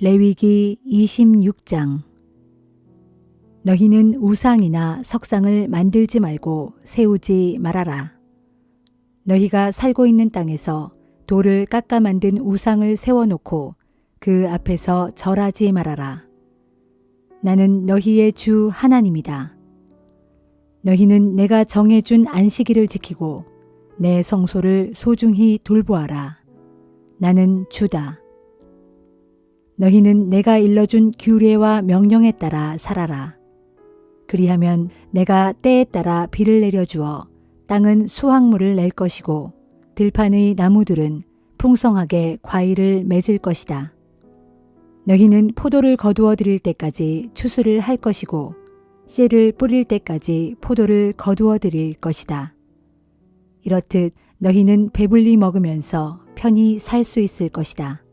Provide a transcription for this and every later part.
레위기 26장. 너희는 우상이나 석상을 만들지 말고 세우지 말아라. 너희가 살고 있는 땅에서 돌을 깎아 만든 우상을 세워놓고 그 앞에서 절하지 말아라. 나는 너희의 주 하나님이다. 너희는 내가 정해준 안식일을 지키고 내 성소를 소중히 돌보아라. 나는 주다. 너희는 내가 일러준 규례와 명령에 따라 살아라. 그리하면 내가 때에 따라 비를 내려주어 땅은 수확물을 낼 것이고 들판의 나무들은 풍성하게 과일을 맺을 것이다. 너희는 포도를 거두어 들일 때까지 추수를 할 것이고 씨를 뿌릴 때까지 포도를 거두어 들일 것이다. 이렇듯 너희는 배불리 먹으면서 편히 살 수 있을 것이다.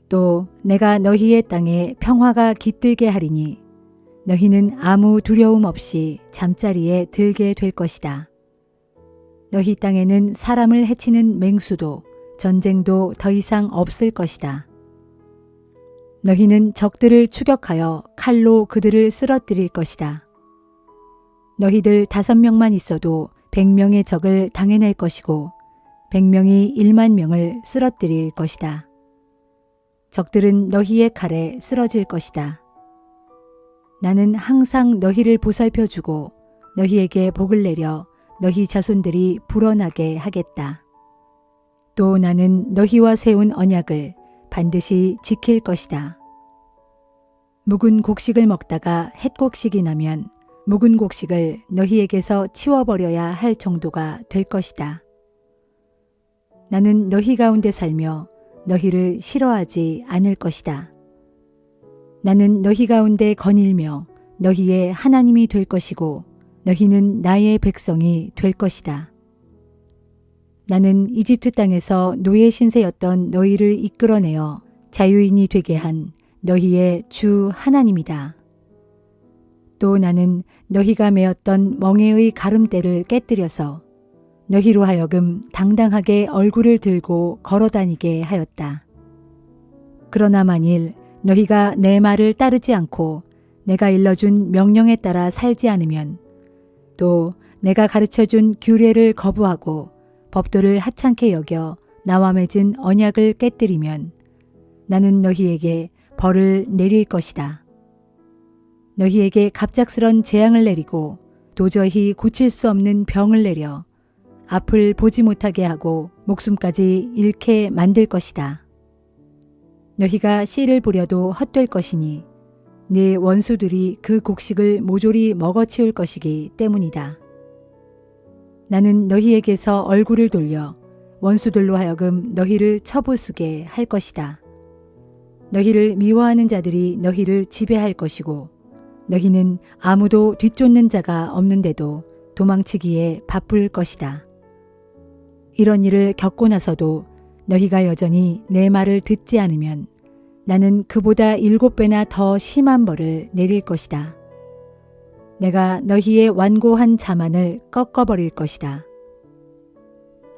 또 내가 너희의 땅에 평화가 깃들게 하리니 너희는 아무 두려움 없이 잠자리에 들게 될 것이다. 너희 땅에는 사람을 해치는 맹수도 전쟁도 더 이상 없을 것이다. 너희는 적들을 추격하여 칼로 그들을 쓰러뜨릴 것이다. 너희들 5명만 있어도 100명의 적을 당해낼 것이고 100명이 1만 명을 쓰러뜨릴 것이다. 적들은 너희의 칼에 쓰러질 것이다. 나는 항상 너희를 보살펴주고 너희에게 복을 내려 너희 자손들이 불어나게 하겠다. 또 나는 너희와 세운 언약을 반드시 지킬 것이다. 묵은 곡식을 먹다가 햇곡식이 나면 묵은 곡식을 너희에게서 치워버려야 할 정도가 될 것이다. 나는 너희 가운데 살며 너희를 싫어하지 않을 것이다. 나는 너희 가운데 거닐며 너희의 하나님이 될 것이고 너희는 나의 백성이 될 것이다. 나는 이집트 땅에서 노예 신세였던 너희를 이끌어내어 자유인이 되게 한 너희의 주 하나님이다. 또 나는 너희가 메었던 멍에의 가름대를 깨뜨려서 너희로 하여금 당당하게 얼굴을 들고 걸어다니게 하였다. 그러나 만일 너희가 내 말을 따르지 않고 내가 일러준 명령에 따라 살지 않으면 또 내가 가르쳐준 규례를 거부하고 법도를 하찮게 여겨 나와 맺은 언약을 깨뜨리면 나는 너희에게 벌을 내릴 것이다. 너희에게 갑작스런 재앙을 내리고 도저히 고칠 수 없는 병을 내려 앞을 보지 못하게 하고 목숨까지 잃게 만들 것이다. 너희가 씨를 뿌려도 헛될 것이니 네 원수들이 그 곡식을 모조리 먹어치울 것이기 때문이다. 나는 너희에게서 얼굴을 돌려 원수들로 하여금 너희를 쳐부수게 할 것이다. 너희를 미워하는 자들이 너희를 지배할 것이고 너희는 아무도 뒤쫓는 자가 없는데도 도망치기에 바쁠 것이다. 이런 일을 겪고 나서도 너희가 여전히 내 말을 듣지 않으면 나는 그보다 7배나 더 심한 벌을 내릴 것이다. 내가 너희의 완고한 자만을 꺾어버릴 것이다.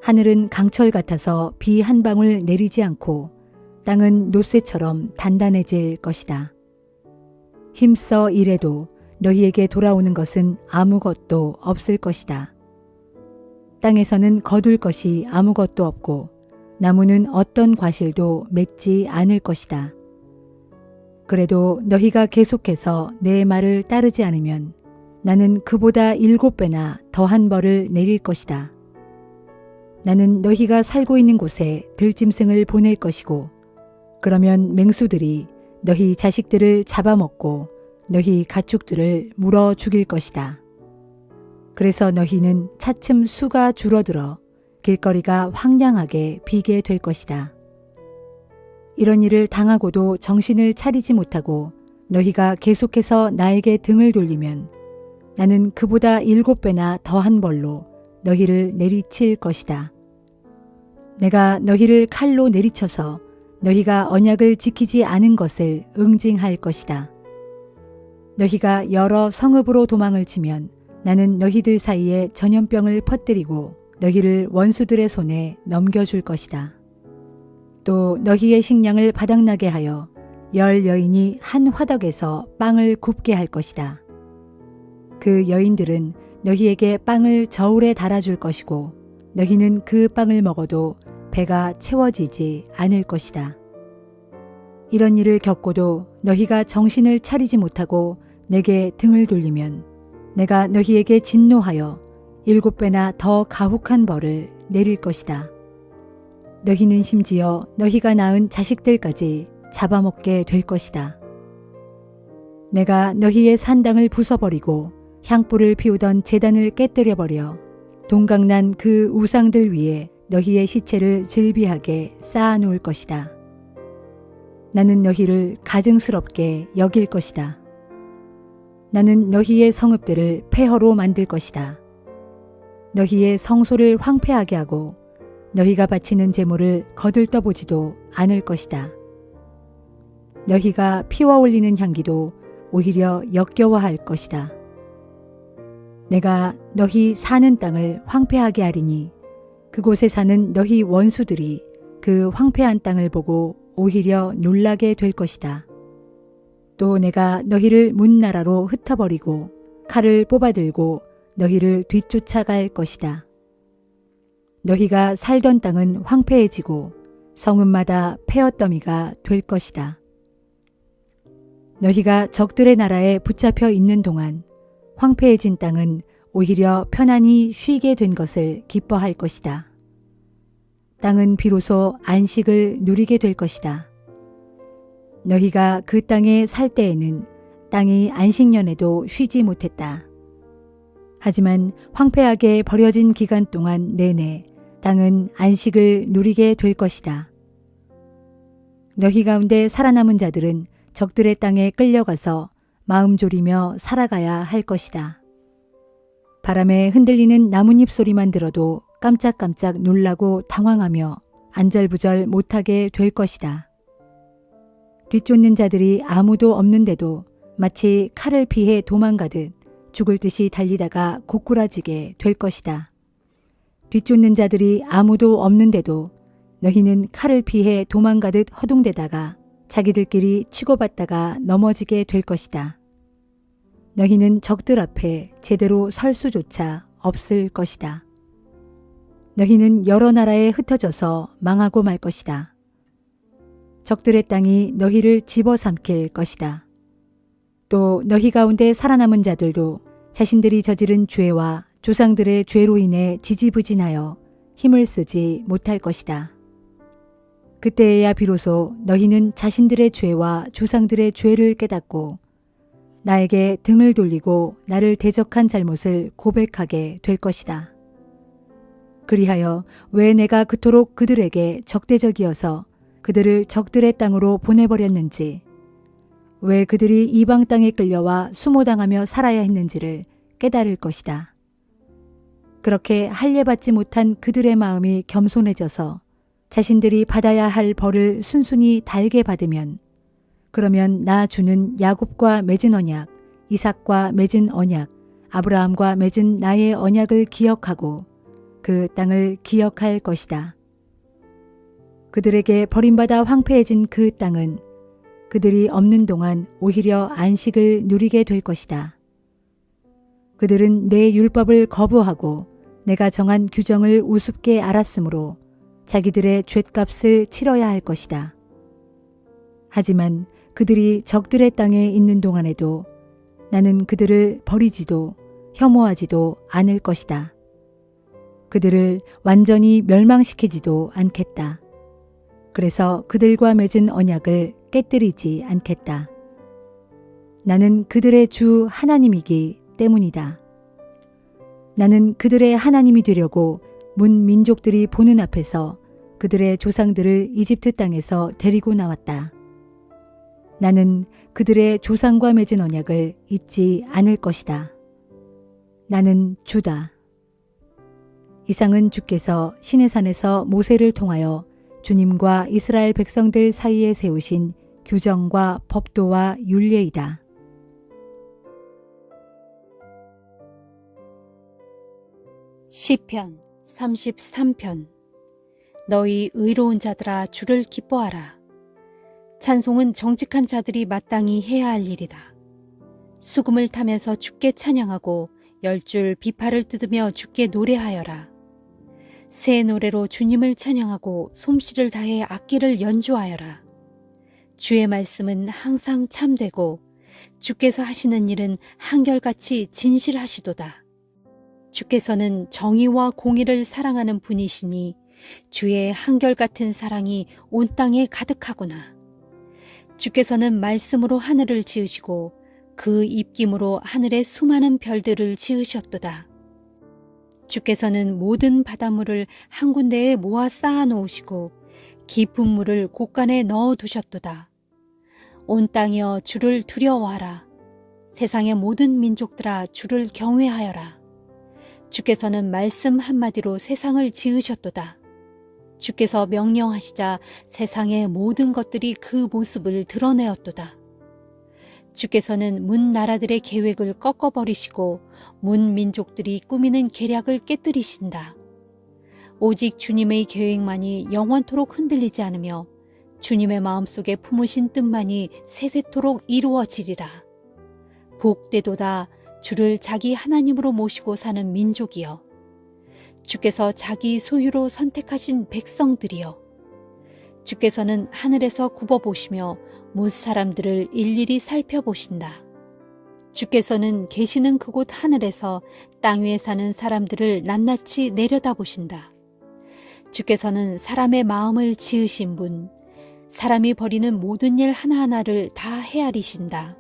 하늘은 강철 같아서 비 한 방울 내리지 않고 땅은 노쇠처럼 단단해질 것이다. 힘써 일해도 너희에게 돌아오는 것은 아무것도 없을 것이다. 땅에서는 거둘 것이 아무것도 없고 나무는 어떤 과실도 맺지 않을 것이다. 그래도 너희가 계속해서 내 말을 따르지 않으면 나는 그보다 7배나 더한 벌을 내릴 것이다. 나는 너희가 살고 있는 곳에 들짐승을 보낼 것이고 그러면 맹수들이 너희 자식들을 잡아먹고 너희 가축들을 물어 죽일 것이다. 그래서 너희는 차츰 수가 줄어들어 길거리가 황량하게 비게 될 것이다. 이런 일을 당하고도 정신을 차리지 못하고 너희가 계속해서 나에게 등을 돌리면 나는 그보다 7배나 더한 벌로 너희를 내리칠 것이다. 내가 너희를 칼로 내리쳐서 너희가 언약을 지키지 않은 것을 응징할 것이다. 너희가 여러 성읍으로 도망을 치면 나는 너희들 사이에 전염병을 퍼뜨리고 너희를 원수들의 손에 넘겨줄 것이다. 또 너희의 식량을 바닥나게 하여 열 여인이 한 화덕에서 빵을 굽게 할 것이다. 그 여인들은 너희에게 빵을 저울에 달아줄 것이고 너희는 그 빵을 먹어도 배가 채워지지 않을 것이다. 이런 일을 겪고도 너희가 정신을 차리지 못하고 내게 등을 돌리면 내가 너희에게 진노하여 7배나 더 가혹한 벌을 내릴 것이다. 너희는 심지어 너희가 낳은 자식들까지 잡아먹게 될 것이다. 내가 너희의 산당을 부숴버리고 향불을 피우던 제단을 깨뜨려버려 동강난 그 우상들 위에 너희의 시체를 즐비하게 쌓아놓을 것이다. 나는 너희를 가증스럽게 여길 것이다. 나는 너희의 성읍들을 폐허로 만들 것이다. 너희의 성소를 황폐하게 하고 너희가 바치는 제물을 거들떠보지도 않을 것이다. 너희가 피워 올리는 향기도 오히려 역겨워할 것이다. 내가 너희 사는 땅을 황폐하게 하리니 그곳에 사는 너희 원수들이 그 황폐한 땅을 보고 오히려 놀라게 될 것이다. 또 내가 너희를 문나라로 흩어버리고 칼을 뽑아들고 너희를 뒤쫓아갈 것이다. 너희가 살던 땅은 황폐해지고 성읍마다 폐허더미가 될 것이다. 너희가 적들의 나라에 붙잡혀 있는 동안 황폐해진 땅은 오히려 편안히 쉬게 된 것을 기뻐할 것이다. 땅은 비로소 안식을 누리게 될 것이다. 너희가 그 땅에 살 때에는 땅이 안식년에도 쉬지 못했다. 하지만 황폐하게 버려진 기간 동안 내내 땅은 안식을 누리게 될 것이다. 너희 가운데 살아남은 자들은 적들의 땅에 끌려가서 마음 졸이며 살아가야 할 것이다. 바람에 흔들리는 나뭇잎 소리만 들어도 깜짝깜짝 놀라고 당황하며 안절부절 못하게 될 것이다. 뒤쫓는 자들이 아무도 없는데도 마치 칼을 피해 도망가듯 죽을 듯이 달리다가 고꾸라지게 될 것이다. 뒤쫓는 자들이 아무도 없는데도 너희는 칼을 피해 도망가듯 허둥대다가 자기들끼리 치고받다가 넘어지게 될 것이다. 너희는 적들 앞에 제대로 설 수조차 없을 것이다. 너희는 여러 나라에 흩어져서 망하고 말 것이다. 적들의 땅이 너희를 집어삼킬 것이다. 또 너희 가운데 살아남은 자들도 자신들이 저지른 죄와 조상들의 죄로 인해 지지부진하여 힘을 쓰지 못할 것이다. 그때에야 비로소 너희는 자신들의 죄와 조상들의 죄를 깨닫고 나에게 등을 돌리고 나를 대적한 잘못을 고백하게 될 것이다. 그리하여 왜 내가 그토록 그들에게 적대적이어서 그들을 적들의 땅으로 보내버렸는지, 왜 그들이 이방 땅에 끌려와 수모당하며 살아야 했는지를 깨달을 것이다. 그렇게 할례받지 못한 그들의 마음이 겸손해져서 자신들이 받아야 할 벌을 순순히 달게 받으면, 그러면 나 주는 야곱과 맺은 언약, 이삭과 맺은 언약, 아브라함과 맺은 나의 언약을 기억하고 그 땅을 기억할 것이다. 그들에게 버림받아 황폐해진 그 땅은 그들이 없는 동안 오히려 안식을 누리게 될 것이다. 그들은 내 율법을 거부하고 내가 정한 규정을 우습게 알았으므로 자기들의 죗값을 치러야 할 것이다. 하지만 그들이 적들의 땅에 있는 동안에도 나는 그들을 버리지도 혐오하지도 않을 것이다. 그들을 완전히 멸망시키지도 않겠다. 그래서 그들과 맺은 언약을 깨뜨리지 않겠다. 나는 그들의 주 하나님이기 때문이다. 나는 그들의 하나님이 되려고 문 민족들이 보는 앞에서 그들의 조상들을 이집트 땅에서 데리고 나왔다. 나는 그들의 조상과 맺은 언약을 잊지 않을 것이다. 나는 주다. 이상은 주께서 시내산에서 모세를 통하여 주님과 이스라엘 백성들 사이에 세우신 규정과 법도와 율례이다. 시편 33편. 너희 의로운 자들아 주를 기뻐하라. 찬송은 정직한 자들이 마땅히 해야 할 일이다. 수금을 타면서 주께 찬양하고 10줄 비파를 뜯으며 주께 노래하여라. 새 노래로 주님을 찬양하고 솜씨를 다해 악기를 연주하여라. 주의 말씀은 항상 참되고 주께서 하시는 일은 한결같이 진실하시도다. 주께서는 정의와 공의를 사랑하는 분이시니 주의 한결같은 사랑이 온 땅에 가득하구나. 주께서는 말씀으로 하늘을 지으시고 그 입김으로 하늘의 수많은 별들을 지으셨도다. 주께서는 모든 바닷물을 한 군데에 모아 쌓아 놓으시고 깊은 물을 곳간에 넣어 두셨도다. 온 땅이여 주를 두려워하라. 세상의 모든 민족들아 주를 경외하여라. 주께서는 말씀 한마디로 세상을 지으셨도다. 주께서 명령하시자 세상의 모든 것들이 그 모습을 드러내었도다. 주께서는 문 나라들의 계획을 꺾어버리시고 문 민족들이 꾸미는 계략을 깨뜨리신다. 오직 주님의 계획만이 영원토록 흔들리지 않으며 주님의 마음속에 품으신 뜻만이 세세토록 이루어지리라. 복되도다 주를 자기 하나님으로 모시고 사는 민족이여. 주께서 자기 소유로 선택하신 백성들이여. 주께서는 하늘에서 굽어보시며 뭇 사람들을 일일이 살펴보신다. 주께서는 계시는 그곳 하늘에서 땅 위에 사는 사람들을 낱낱이 내려다보신다. 주께서는 사람의 마음을 지으신 분, 사람이 벌이는 모든 일 하나하나를 다 헤아리신다.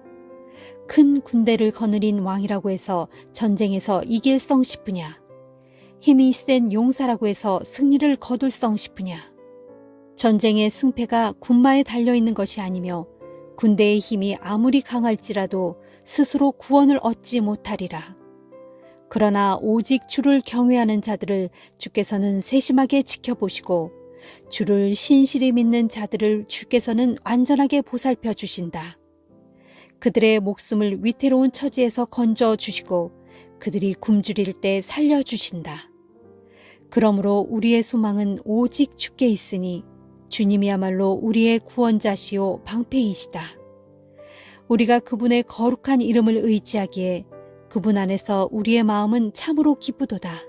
큰 군대를 거느린 왕이라고 해서 전쟁에서 이길 성 싶으냐? 힘이 센 용사라고 해서 승리를 거둘 성 싶으냐? 전쟁의 승패가 군마에 달려있는 것이 아니며 군대의 힘이 아무리 강할지라도 스스로 구원을 얻지 못하리라. 그러나 오직 주를 경외하는 자들을 주께서는 세심하게 지켜보시고 주를 신실히 믿는 자들을 주께서는 완전하게 보살펴 주신다. 그들의 목숨을 위태로운 처지에서 건져 주시고 그들이 굶주릴 때 살려주신다. 그러므로 우리의 소망은 오직 주께 있으니 주님이야말로 우리의 구원자시요 방패이시다. 우리가 그분의 거룩한 이름을 의지하기에 그분 안에서 우리의 마음은 참으로 기쁘도다.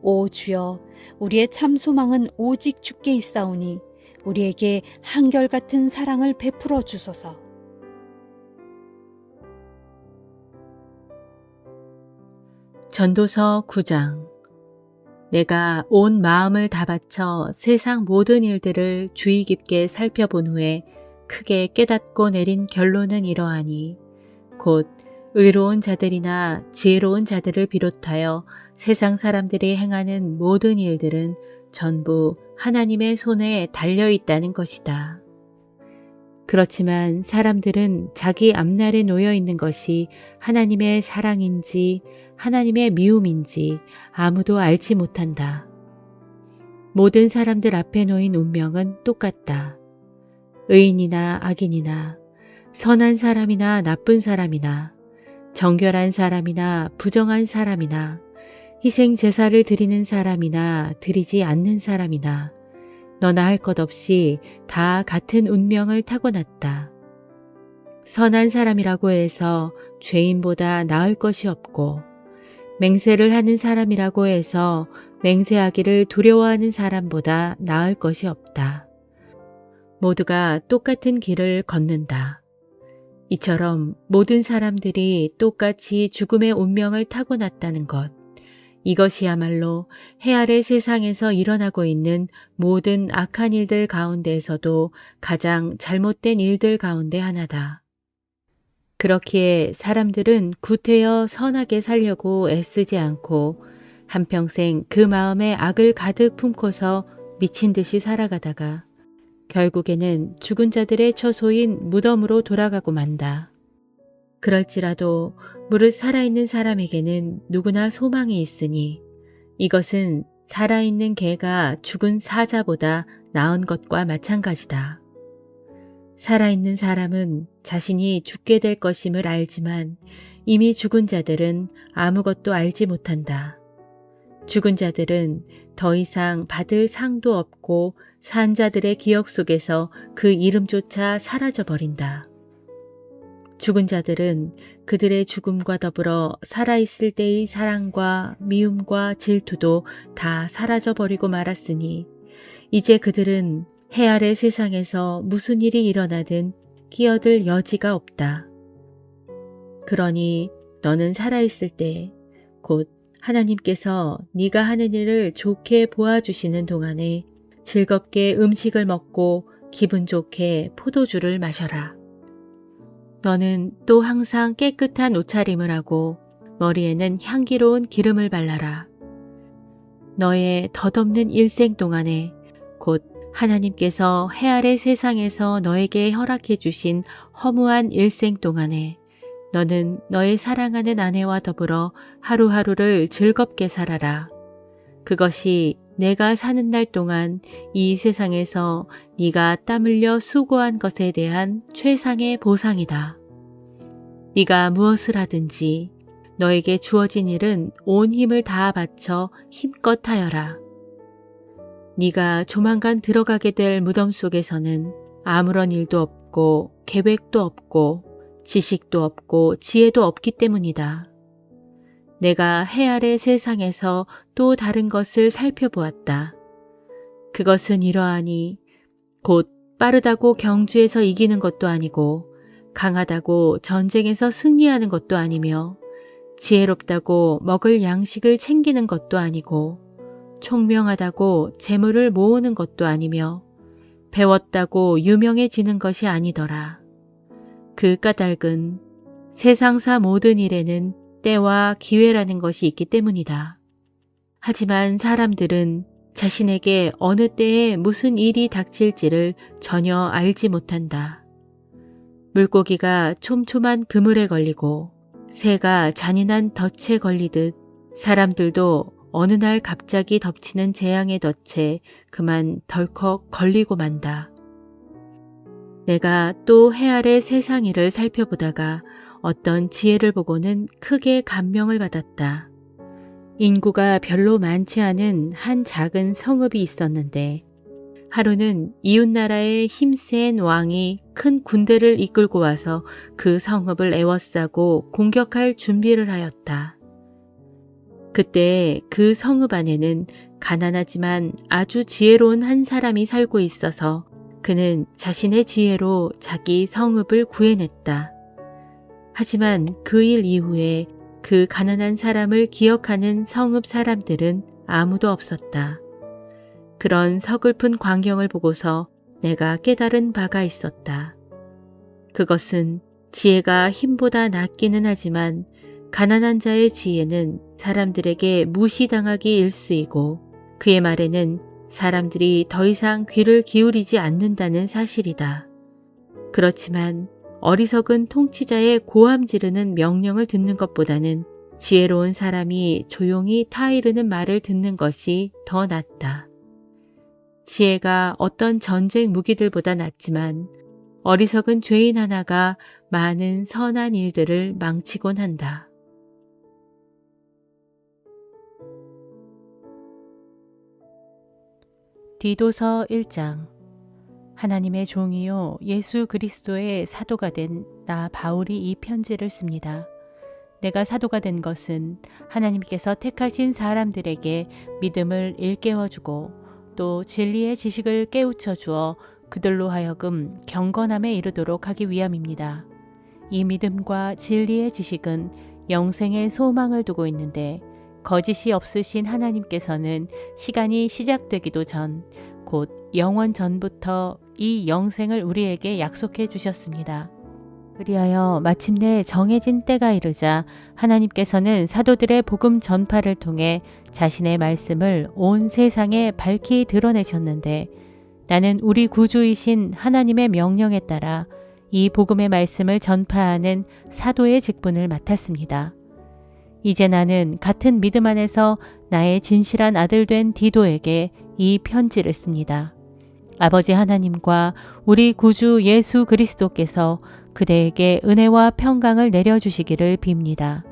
오 주여, 우리의 참 소망은 오직 주께 있사오니 우리에게 한결같은 사랑을 베풀어 주소서. 전도서 9장. 내가 온 마음을 다 바쳐 세상 모든 일들을 주의 깊게 살펴본 후에 크게 깨닫고 내린 결론은 이러하니 곧 의로운 자들이나 지혜로운 자들을 비롯하여 세상 사람들이 행하는 모든 일들은 전부 하나님의 손에 달려 있다는 것이다. 그렇지만 사람들은 자기 앞날에 놓여 있는 것이 하나님의 사랑인지 하나님의 미움인지 아무도 알지 못한다. 모든 사람들 앞에 놓인 운명은 똑같다. 의인이나 악인이나 선한 사람이나 나쁜 사람이나 정결한 사람이나 부정한 사람이나 희생 제사를 드리는 사람이나 드리지 않는 사람이나 너나 할 것 없이 다 같은 운명을 타고났다. 선한 사람이라고 해서 죄인보다 나을 것이 없고 맹세를 하는 사람이라고 해서 맹세하기를 두려워하는 사람보다 나을 것이 없다. 모두가 똑같은 길을 걷는다. 이처럼 모든 사람들이 똑같이 죽음의 운명을 타고났다는 것, 이것이야말로 해 아래 세상에서 일어나고 있는 모든 악한 일들 가운데에서도 가장 잘못된 일들 가운데 하나다. 그렇기에 사람들은 구태여 선하게 살려고 애쓰지 않고 한평생 그 마음에 악을 가득 품고서 미친 듯이 살아가다가 결국에는 죽은 자들의 처소인 무덤으로 돌아가고 만다. 그럴지라도 무릇 살아있는 사람에게는 누구나 소망이 있으니 이것은 살아있는 개가 죽은 사자보다 나은 것과 마찬가지다. 살아있는 사람은 자신이 죽게 될 것임을 알지만 이미 죽은 자들은 아무것도 알지 못한다. 죽은 자들은 더 이상 받을 상도 없고 산 자들의 기억 속에서 그 이름조차 사라져버린다. 죽은 자들은 그들의 죽음과 더불어 살아있을 때의 사랑과 미움과 질투도 다 사라져버리고 말았으니 이제 그들은 해 아래 세상에서 무슨 일이 일어나든 끼어들 여지가 없다. 그러니 너는 살아있을 때 곧 하나님께서 네가 하는 일을 좋게 보아주시는 동안에 즐겁게 음식을 먹고 기분 좋게 포도주를 마셔라. 너는 또 항상 깨끗한 옷차림을 하고 머리에는 향기로운 기름을 발라라. 너의 덧없는 일생 동안에 곧 하나님께서 해 아래 세상에서 너에게 허락해 주신 허무한 일생 동안에 너는 너의 사랑하는 아내와 더불어 하루하루를 즐겁게 살아라. 그것이 내가 사는 날 동안 이 세상에서 네가 땀 흘려 수고한 것에 대한 최상의 보상이다. 네가 무엇을 하든지 너에게 주어진 일은 온 힘을 다하 바쳐 힘껏 하여라. 네가 조만간 들어가게 될 무덤 속에서는 아무런 일도 없고 계획도 없고 지식도 없고 지혜도 없기 때문이다. 내가 해 아래 세상에서 또 다른 것을 살펴보았다. 그것은 이러하니 곧 빠르다고 경주에서 이기는 것도 아니고 강하다고 전쟁에서 승리하는 것도 아니며 지혜롭다고 먹을 양식을 챙기는 것도 아니고 총명하다고 재물을 모으는 것도 아니며 배웠다고 유명해지는 것이 아니더라. 그 까닭은 세상사 모든 일에는 때와 기회라는 것이 있기 때문이다. 하지만 사람들은 자신에게 어느 때에 무슨 일이 닥칠지를 전혀 알지 못한다. 물고기가 촘촘한 그물에 걸리고 새가 잔인한 덫에 걸리듯 사람들도 어느 날 갑자기 덮치는 재앙의 덫에 그만 덜컥 걸리고 만다. 내가 또 해 아래 세상 일을 살펴보다가 어떤 지혜를 보고는 크게 감명을 받았다. 인구가 별로 많지 않은 한 작은 성읍이 있었는데 하루는 이웃나라의 힘센 왕이 큰 군대를 이끌고 와서 그 성읍을 에워싸고 공격할 준비를 하였다. 그때 그 성읍 안에는 가난하지만 아주 지혜로운 한 사람이 살고 있어서 그는 자신의 지혜로 자기 성읍을 구해냈다. 하지만 그 일 이후에 그 가난한 사람을 기억하는 성읍 사람들은 아무도 없었다. 그런 서글픈 광경을 보고서 내가 깨달은 바가 있었다. 그것은 지혜가 힘보다 낫기는 하지만 가난한 자의 지혜는 사람들에게 무시당하기 일쑤이고 그의 말에는 사람들이 더 이상 귀를 기울이지 않는다는 사실이다. 그렇지만 어리석은 통치자의 고함 지르는 명령을 듣는 것보다는 지혜로운 사람이 조용히 타이르는 말을 듣는 것이 더 낫다. 지혜가 어떤 전쟁 무기들보다 낫지만 어리석은 죄인 하나가 많은 선한 일들을 망치곤 한다. 디도서 1장. 하나님의 종이요 예수 그리스도의 사도가 된 나 바울이 이 편지를 씁니다. 내가 사도가 된 것은 하나님께서 택하신 사람들에게 믿음을 일깨워주고 또 진리의 지식을 깨우쳐 주어 그들로 하여금 경건함에 이르도록 하기 위함입니다. 이 믿음과 진리의 지식은 영생의 소망을 두고 있는데 거짓이 없으신 하나님께서는 시간이 시작되기도 전, 곧 영원 전부터 이 영생을 우리에게 약속해 주셨습니다. 그리하여 마침내 정해진 때가 이르자 하나님께서는 사도들의 복음 전파를 통해 자신의 말씀을 온 세상에 밝히 드러내셨는데 나는 우리 구주이신 하나님의 명령에 따라 이 복음의 말씀을 전파하는 사도의 직분을 맡았습니다. 이제 나는 같은 믿음 안에서 나의 진실한 아들 된 디도에게 이 편지를 씁니다. 아버지 하나님과 우리 구주 예수 그리스도께서 그대에게 은혜와 평강을 내려주시기를 빕니다.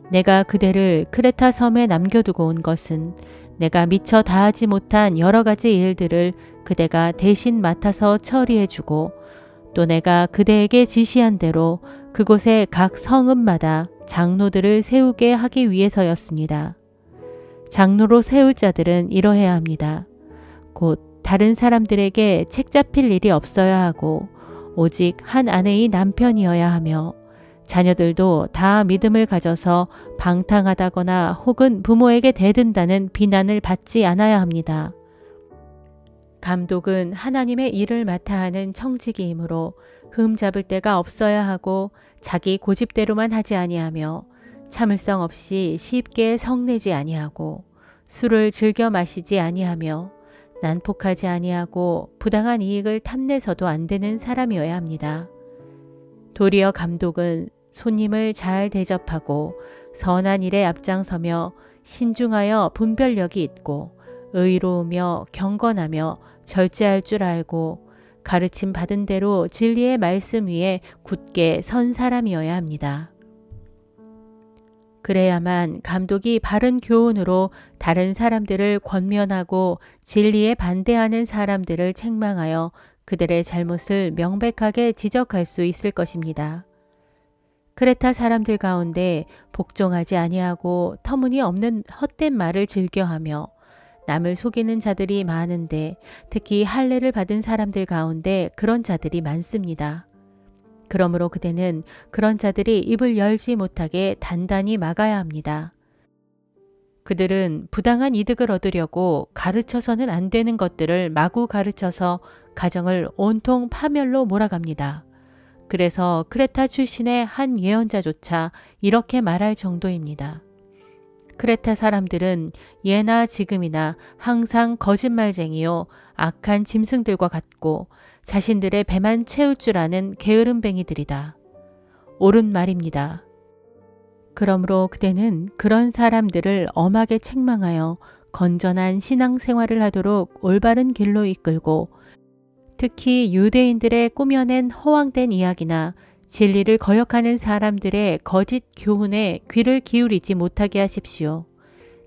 내가 그대를 크레타 섬에 남겨두고 온 것은 내가 미처 다하지 못한 여러 가지 일들을 그대가 대신 맡아서 처리해주고 또 내가 그대에게 지시한 대로 그곳의 각 성읍마다 장로들을 세우게 하기 위해서였습니다. 장로로 세울 자들은 이러해야 합니다. 곧 다른 사람들에게 책 잡힐 일이 없어야 하고 오직 한 아내의 남편이어야 하며 자녀들도 다 믿음을 가져서 방탕하다거나 혹은 부모에게 대든다는 비난을 받지 않아야 합니다. 감독은 하나님의 일을 맡아 하는 청지기이므로 흠잡을 데가 없어야 하고 자기 고집대로만 하지 아니하며 참을성 없이 쉽게 성내지 아니하고 술을 즐겨 마시지 아니하며 난폭하지 아니하고 부당한 이익을 탐내서도 안 되는 사람이어야 합니다. 도리어 감독은 손님을 잘 대접하고 선한 일에 앞장서며 신중하여 분별력이 있고 의로우며 경건하며 절제할 줄 알고 가르침 받은 대로 진리의 말씀 위에 굳게 선 사람이어야 합니다. 그래야만 감독이 바른 교훈으로 다른 사람들을 권면하고 진리에 반대하는 사람들을 책망하여 그들의 잘못을 명백하게 지적할 수 있을 것입니다. 크레타 사람들 가운데 복종하지 아니하고 터무니없는 헛된 말을 즐겨하며 남을 속이는 자들이 많은데 특히 할례를 받은 사람들 가운데 그런 자들이 많습니다. 그러므로 그대는 그런 자들이 입을 열지 못하게 단단히 막아야 합니다. 그들은 부당한 이득을 얻으려고 가르쳐서는 안 되는 것들을 마구 가르쳐서 가정을 온통 파멸로 몰아갑니다. 그래서 크레타 출신의 한 예언자조차 이렇게 말할 정도입니다. 크레타 사람들은 예나 지금이나 항상 거짓말쟁이요 악한 짐승들과 같고 자신들의 배만 채울 줄 아는 게으름뱅이들이다. 옳은 말입니다. 그러므로 그대는 그런 사람들을 엄하게 책망하여 건전한 신앙생활을 하도록 올바른 길로 이끌고 특히 유대인들의 꾸며낸 허황된 이야기나 진리를 거역하는 사람들의 거짓 교훈에 귀를 기울이지 못하게 하십시오.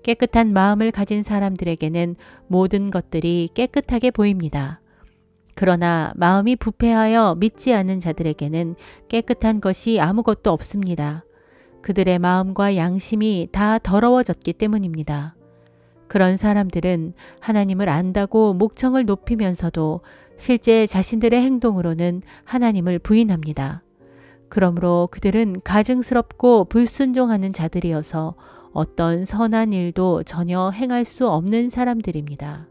깨끗한 마음을 가진 사람들에게는 모든 것들이 깨끗하게 보입니다. 그러나 마음이 부패하여 믿지 않는 자들에게는 깨끗한 것이 아무것도 없습니다. 그들의 마음과 양심이 다 더러워졌기 때문입니다. 그런 사람들은 하나님을 안다고 목청을 높이면서도 실제 자신들의 행동으로는 하나님을 부인합니다. 그러므로 그들은 가증스럽고 불순종하는 자들이어서 어떤 선한 일도 전혀 행할 수 없는 사람들입니다.